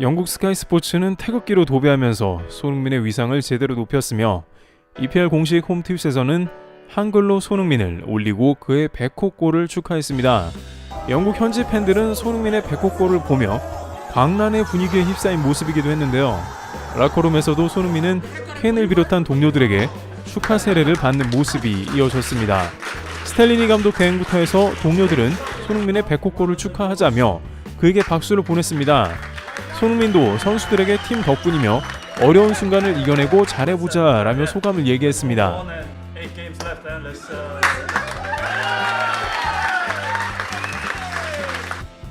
영국 스카이 스포츠는 태극기로 도배하면서 손흥민의 위상을 제대로 높였으며 EPL 공식 홈트윗에서는 한글로 손흥민을 올리고 그의 100호 골을 축하했습니다. 영국 현지 팬들은 손흥민의 100호 골을 보며 광란의 분위기에 휩싸인 모습이기도 했는데요. 라커룸에서도 손흥민은 켄을 비롯한 동료들에게 축하 세례를 받는 모습이 이어졌습니다. 스텔리니 감독 대행부터 해서 동료들은 손흥민의 100호 골을 축하하자며 그에게 박수를 보냈습니다. 손흥민도 선수들에게 팀 덕분이며 어려운 순간을 이겨내고 잘해보자 라며 소감을 얘기했습니다.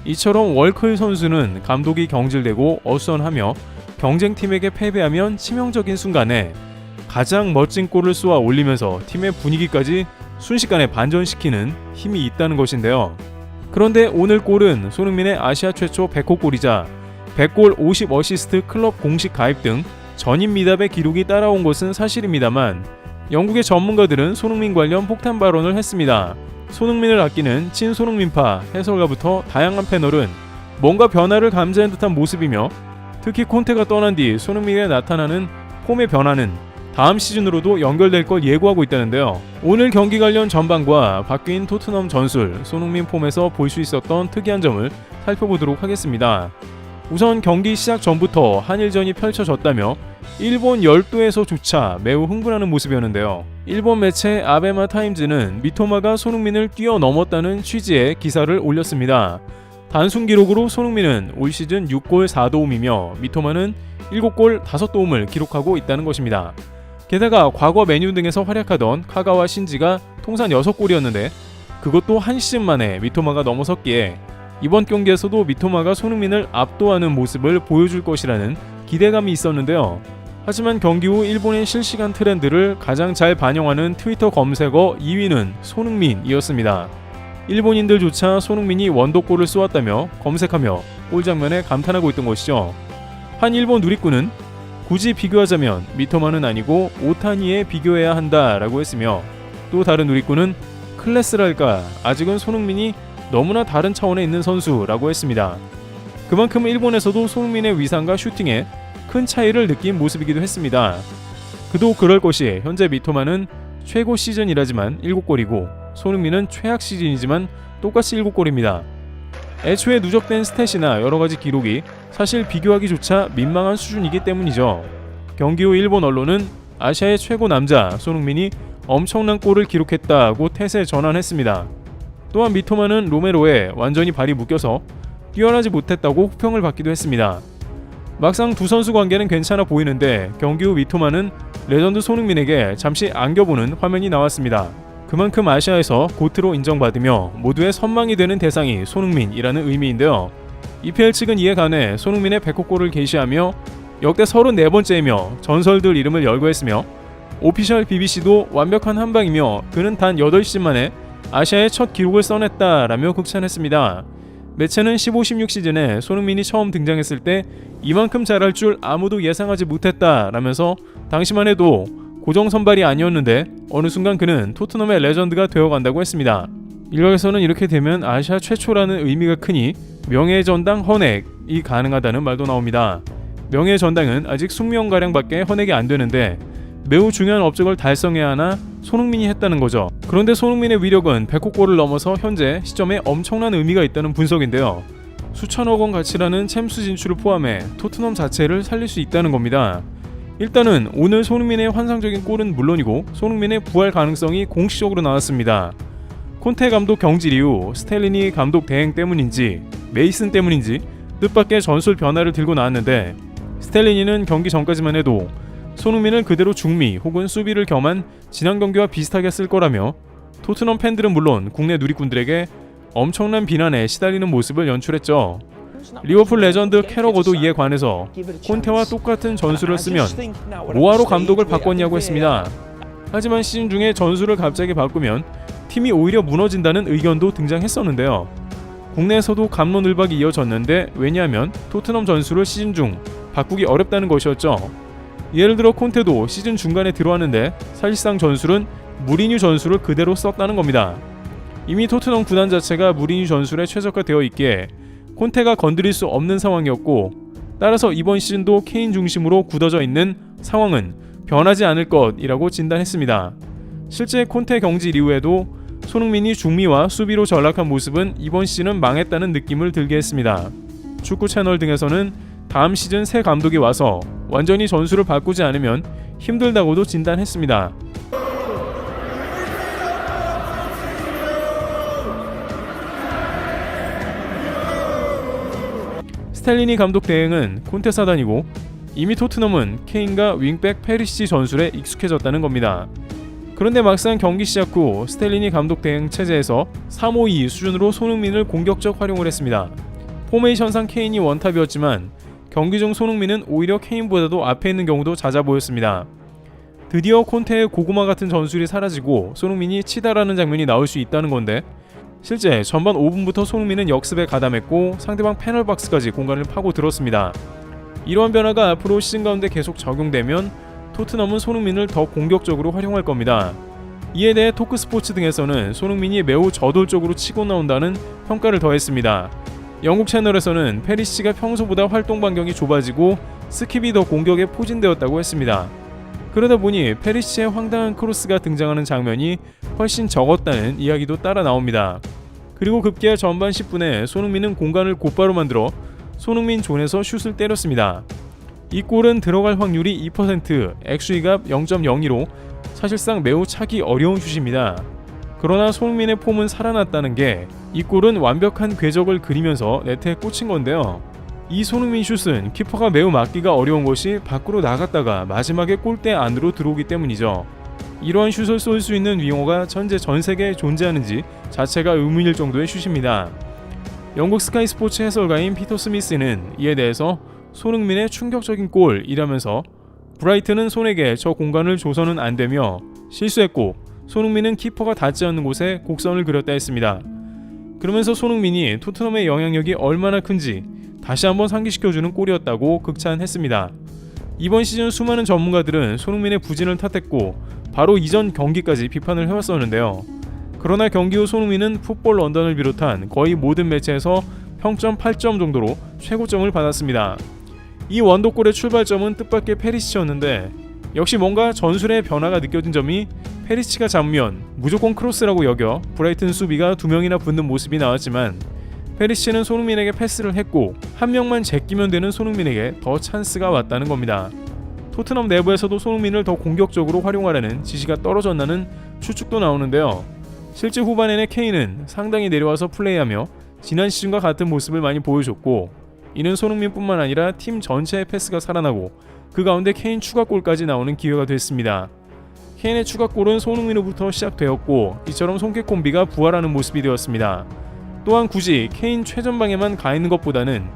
이처럼 월클 선수는 감독이 경질되고 어수선하며 경쟁팀에게 패배하면 치명적인 순간에 가장 멋진 골을 쏘아 올리면서 팀의 분위기까지 순식간에 반전시키는 힘이 있다는 것인데요. 그런데 오늘 골은 손흥민의 아시아 최초 100호 골이자 100골 50어시스트 클럽 공식 가입 등 전임 미답의 기록이 따라온 것은 사실입니다만 영국의 전문가들은 손흥민 관련 폭탄 발언을 했습니다. 손흥민을 아끼는 친손흥민파 해설가부터 다양한 패널은 뭔가 변화를 감지한 듯한 모습이며 특히 콘테가 떠난 뒤 손흥민에 나타나는 폼의 변화는 다음 시즌으로도 연결될 걸 예고하고 있다는데요. 오늘 경기 관련 전반과 바뀐 토트넘 전술, 손흥민 폼에서 볼 수 있었던 특이한 점을 살펴보도록 하겠습니다. 우선 경기 시작 전부터 한일전이 펼쳐졌다며 일본 열도에서조차 매우 흥분하는 모습이었는데요. 일본 매체 아베마 타임즈는 미토마가 손흥민을 뛰어넘었다는 취지의 기사를 올렸습니다. 단순 기록으로 손흥민은 올 시즌 6골 4도움이며 미토마는 7골 5도움을 기록하고 있다는 것입니다. 게다가 과거 메뉴 등에서 활약하던 카가와 신지가 통산 6골이었는데 그것도 한 시즌 만에 미토마가 넘어섰기에 이번 경기에서도 미토마가 손흥민을 압도하는 모습을 보여줄 것이라는 기대감이 있었는데요. 하지만 경기 후 일본의 실시간 트렌드를 가장 잘 반영하는 트위터 검색어 2위는 손흥민이었습니다. 일본인들조차 손흥민이 원더골을 쏘았다며 검색하며 골 장면에 감탄하고 있던 것이죠. 한 일본 누리꾼은 굳이 비교하자면 미토마는 아니고 오타니에 비교해야 한다라고 했으며 또 다른 누리꾼은 클래스랄까 아직은 손흥민이 너무나 다른 차원에 있는 선수라고 했습니다. 그만큼 일본에서도 손흥민의 위상과 슈팅에 큰 차이를 느낀 모습이기도 했습니다. 그도 그럴 것이 현재 미토마는 최고 시즌이라지만 7골이고 손흥민은 최악 시즌이지만 똑같이 7골입니다. 애초에 누적된 스탯이나 여러가지 기록이 사실 비교하기조차 민망한 수준이기 때문이죠. 경기 후 일본 언론은 아시아의 최고 남자 손흥민이 엄청난 골을 기록했다고 태세 전환했습니다. 또한 미토마는 로메로에 완전히 발이 묶여서 뛰어나지 못했다고 호평을 받기도 했습니다. 막상 두 선수 관계는 괜찮아 보이는데 경기 후 미토마는 레전드 손흥민에게 잠시 안겨보는 화면이 나왔습니다. 그만큼 아시아에서 고트로 인정받으며 모두의 선망이 되는 대상이 손흥민이라는 의미인데요. EPL 측은 이에 관해 손흥민의 100호 골을 게시하며 역대 34번째이며 전설들 이름을 열거했으며 오피셜 BBC도 완벽한 한방이며 그는 단 8시즌 만에 아시아의 첫 기록을 써냈다라며 극찬했습니다. 매체는 15-16 시즌에 손흥민이 처음 등장했을 때 이만큼 잘할 줄 아무도 예상하지 못했다라면서 당시만 해도 고정 선발이 아니었는데 어느 순간 그는 토트넘의 레전드가 되어간다고 했습니다. 일각에서는 이렇게 되면 아시아 최초라는 의미가 크니 명예의 전당 헌액이 가능하다는 말도 나옵니다. 명예의 전당은 아직 20명가량밖에 헌액이 안 되는데 매우 중요한 업적을 달성해야 하나 손흥민이 했다는 거죠. 그런데 손흥민의 위력은 100호 골을 넘어서 현재 시점에 엄청난 의미가 있다는 분석인데요. 수천억 원 가치라는 챔스 진출을 포함해 토트넘 자체를 살릴 수 있다는 겁니다. 일단은 오늘 손흥민의 환상적인 골은 물론이고 손흥민의 부활 가능성이 공식적으로 나왔습니다. 콘테 감독 경질 이후 스텔리니 감독 대행 때문인지 메이슨 때문인지 뜻밖의 전술 변화를 들고 나왔는데 스텔리니는 경기 전까지만 해도 손흥민을 그대로 중미 혹은 수비를 겸한 지난 경기와 비슷하게 쓸 거라며 토트넘 팬들은 물론 국내 누리꾼들에게 엄청난 비난에 시달리는 모습을 연출했죠. 리버풀 레전드 캐러거도 이에 관해서 콘테와 똑같은 전술을 쓰면 뭐하러 감독을 바꿨냐고 했습니다. 하지만 시즌 중에 전술을 갑자기 바꾸면 팀이 오히려 무너진다는 의견도 등장했었는데요. 국내에서도 갑론을박이 이어졌는데 왜냐하면 토트넘 전술을 시즌 중 바꾸기 어렵다는 것이었죠. 예를 들어 콘테도 시즌 중간에 들어왔는데 사실상 전술은 무리뉴 전술을 그대로 썼다는 겁니다. 이미 토트넘 구단 자체가 무리뉴 전술에 최적화되어 있기에 콘테가 건드릴 수 없는 상황이었고 따라서 이번 시즌도 케인 중심으로 굳어져 있는 상황은 변하지 않을 것이라고 진단했습니다. 실제 콘테 경질 이후에도 손흥민이 중미와 수비로 전락한 모습은 이번 시즌은 망했다는 느낌을 들게 했습니다. 축구 채널 등에서는 다음 시즌 새 감독이 와서 완전히 전술을 바꾸지 않으면 힘들다고도 진단했습니다. 스텔리니 감독 대행은 콘테 사단이고 이미 토트넘은 케인과 윙백 페리시치 전술에 익숙해졌다는 겁니다. 그런데 막상 경기 시작 후 스텔리니 감독 대행 체제에서 3-5-2 수준으로 손흥민을 공격적 활용을 했습니다. 포메이션상 케인이 원탑이었지만 경기 중 손흥민은 오히려 케인보다도 앞에 있는 경우도 잦아 보였습니다. 드디어 콘테의 고구마 같은 전술이 사라지고 손흥민이 치달하는 장면이 나올 수 있다는 건데 실제 전반 5분부터 손흥민은 역습에 가담했고 상대방 페널박스까지 공간을 파고 들었습니다. 이러한 변화가 앞으로 시즌 가운데 계속 적용되면 토트넘은 손흥민을 더 공격적으로 활용할 겁니다. 이에 대해 토크스포츠 등에서는 손흥민이 매우 저돌적으로 치고 나온다는 평가를 더했습니다. 영국 채널에서는 페리시치가 평소보다 활동 반경이 좁아지고 스킵이 더 공격에 포진되었다고 했습니다. 그러다 보니 페리시치의 황당한 크로스가 등장하는 장면이 훨씬 적었다는 이야기도 따라 나옵니다. 그리고 급기야 전반 10분에 손흥민은 공간을 곧바로 만들어 손흥민 존에서 슛을 때렸습니다. 이 골은 들어갈 확률이 2%, XG가 0.02로 사실상 매우 차기 어려운 슛입니다. 그러나 손흥민의 폼은 살아났다는 게 이 골은 완벽한 궤적을 그리면서 네트에 꽂힌 건데요. 이 손흥민 슛은 키퍼가 매우 막기가 어려운 것이 밖으로 나갔다가 마지막에 골대 안으로 들어오기 때문이죠. 이러한 슛을 쏠 수 있는 윙어가 현재 전 세계에 존재하는지 자체가 의문일 정도의 슛입니다. 영국 스카이 스포츠 해설가인 피터 스미스는 이에 대해서 손흥민의 충격적인 골이라면서 브라이튼은 손에게 저 공간을 줘서는 안 되며 실수했고 손흥민은 키퍼가 닿지 않는 곳에 곡선을 그렸다 했습니다. 그러면서 손흥민이 토트넘의 영향력이 얼마나 큰지 다시 한번 상기시켜주는 골이었다고 극찬했습니다. 이번 시즌 수많은 전문가들은 손흥민의 부진을 탓했고 바로 이전 경기까지 비판을 해왔었는데요. 그러나 경기 후 손흥민은 풋볼 런던을 비롯한 거의 모든 매체에서 평점 8점 정도로 최고점을 받았습니다. 이 원더골의 출발점은 뜻밖의 페리시치였는데 역시 뭔가 전술의 변화가 느껴진 점이 페리시치가 잡으면 무조건 크로스라고 여겨 브라이튼 수비가 2명이나 붙는 모습이 나왔지만 페리시치는 손흥민에게 패스를 했고 한 명만 제끼면 되는 손흥민에게 더 찬스가 왔다는 겁니다. 토트넘 내부에서도 손흥민을 더 공격적으로 활용하라는 지시가 떨어졌다는 추측도 나오는데요. 실제 후반에는 케인은 상당히 내려와서 플레이하며 지난 시즌과 같은 모습을 많이 보여줬고 이는 손흥민뿐만 아니라 팀 전체의 패스가 살아나고 그 가운데 케인 추가골까지 나오는 기회가 됐습니다. 케인의 추가골은 손흥민으로부터 시작되었고 이처럼 손흥민 콤비가 부활하는 모습이 되었습니다. 또한 굳이 케인 최전방에만 가 있는 것보다는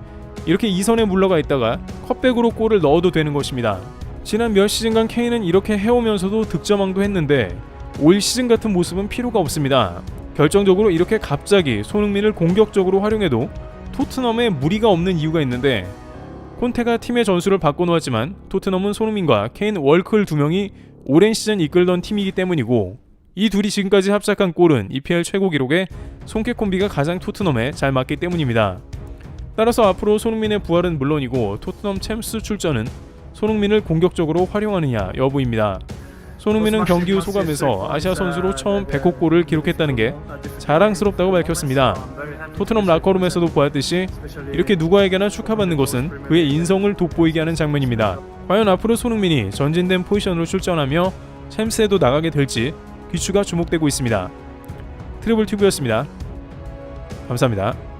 이렇게 2선에 물러가 있다가 컷백으로 골을 넣어도 되는 것입니다. 지난 몇 시즌간 케인은 이렇게 해오면서도 득점왕도 했는데 올 시즌 같은 모습은 필요가 없습니다. 결정적으로 이렇게 갑자기 손흥민을 공격적으로 활용해도 토트넘에 무리가 없는 이유가 있는데 콘테가 팀의 전술을 바꿔놓았지만 토트넘은 손흥민과 케인, 월클 2명이 오랜 시즌 이끌던 팀이기 때문이고 이 둘이 지금까지 합작한 골은 EPL 최고 기록에 손흥민 콤비가 가장 토트넘에 잘 맞기 때문입니다. 따라서 앞으로 손흥민의 부활은 물론이고 토트넘 챔스 출전은 손흥민을 공격적으로 활용하느냐 여부입니다. 손흥민은 경기 후 소감에서 아시아 선수로 처음 100호 골을 기록했다는 게 자랑스럽다고 밝혔습니다. 토트넘 라커룸에서도 보았듯이 이렇게 누구에게나 축하받는 것은 그의 인성을 돋보이게 하는 장면입니다. 과연 앞으로 손흥민이 전진된 포지션으로 출전하며 챔스에도 나가게 될지 귀추가 주목되고 있습니다. 트리블 튜브였습니다. 감사합니다.